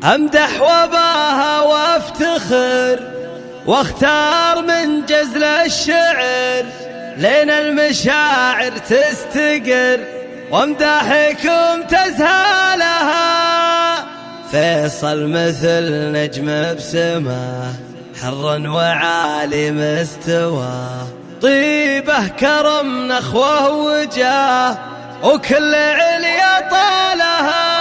أمدح وباها وافتخر واختار من جزل الشعر لين المشاعر تستقر وامدحكم تزهى لها. فيصل مثل نجم بسماه حرا وعالي مستواه، طيبه كرم نخوه وجاه وكل عليا طالها.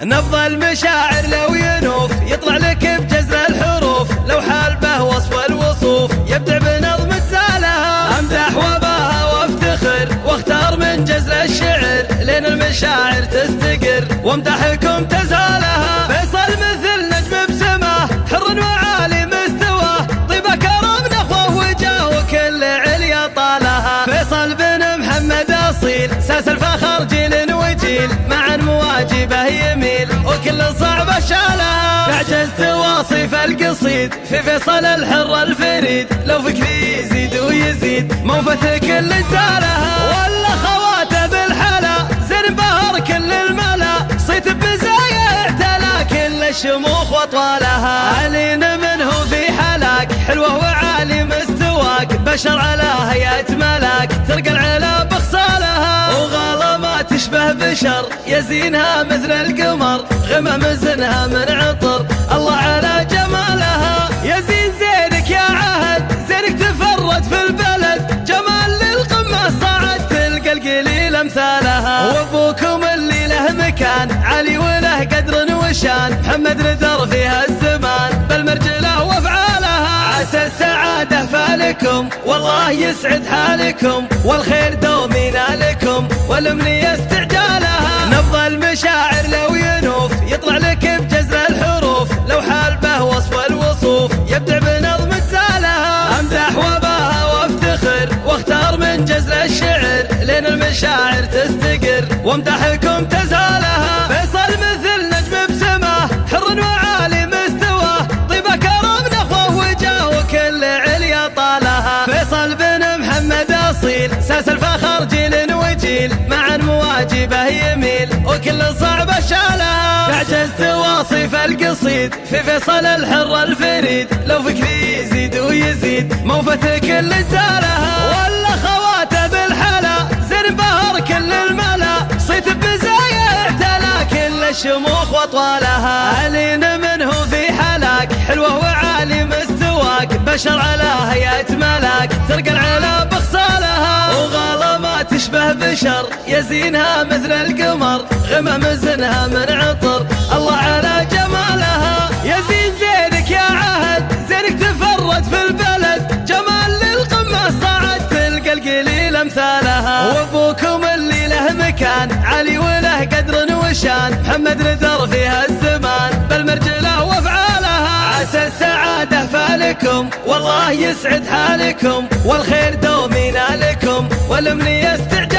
نبض المشاعر لو ينوف يطلع لك بجزر الحروف، لو حال به وصف الوصوف يبدع بنظم تزالها. امدح وباها وافتخر واختار من جزر الشعر لين المشاعر تستقر وامدحكم تزالها. فيصل مثل نجم بسماه حر وعالي مستواه، طيبه كرم نخوه وجاه وكل عليا طالها. فيصل بن محمد اصيل ساس الفخر جيل وجيل، معا مواجبه يميل وكل صعبه شالها. تعجزت واصف القصيد في فيصل الحر الفريد، لو فكري يزيد ويزيد موفة كل زالها. ولا خواته بالحلا زين بهر كل الملا، صيت بزايا اعتلى كل الشموخ واطوالها. علينا منه في حلاك حلوه وعالي مستواك، بشر على هيئة ملاك ترقى العلا بخصالها. وغالة ما تشبه بشر يزينها مثل القمر، غمم زنها من عطر الله على جمالها. يزين زينك يا عهد زينك تفرد في البلد، جمال للقمة صعد تلقى القليل امثالها. وابوكم اللي له مكان عالي وله قدر وشان، محمد ندر فيها الزمان بالمرجله وافعالها. عسى السعاده فالكم والله يسعد حالكم، والخير دوم ينالكم والامنيه استعجالها. نبض المشاعر لو ينوف يطلع لك بجزر الحروف، لو حال به وصف الوصوف يبدع بنظم تزالها. امدح وباها وافتخر واختار من جزر الشعر لين المشاعر تستقر وامدحكم تزالها. فيصل مثل نجم بسماه حر وعالي مستواه، طيبه كرم نخوه وجاه وكل عليا طالها. فيصل بن محمد اصيل ساس الفخر جيل وجيل، معا مواجبه يميل وكل صعبه شالها. تعجزت واصف القصيد في فيصل الحر الفريد، لو فكري يزيد ويزيد موفة كل زالها. ولا خواته بالحلا زين بهر كل الملا، صيت بزايا اعتلى كل الشموخ واطوالها. علينا منه في حلاك حلوه وعالي مستواك، بشر على هيئة ملاك ترقى العلا بخصالها. وغالة ما تشبه بشر يزينها مثل القمر، غمم زنها من عطر الله على جمالها. يزين زينك يا عهد زينك تفرد في البلد، جمال للقمة صعد تلقى القليل امثالها. وابوكم اللي له مكان عالي وله قدر وشان، محمد ندر فيها الزمان بالمرجله وافعالها. عسى السعاده فالكم والله يسعد حالكم، والخير دوم ينالكم والامنيه استعجالها.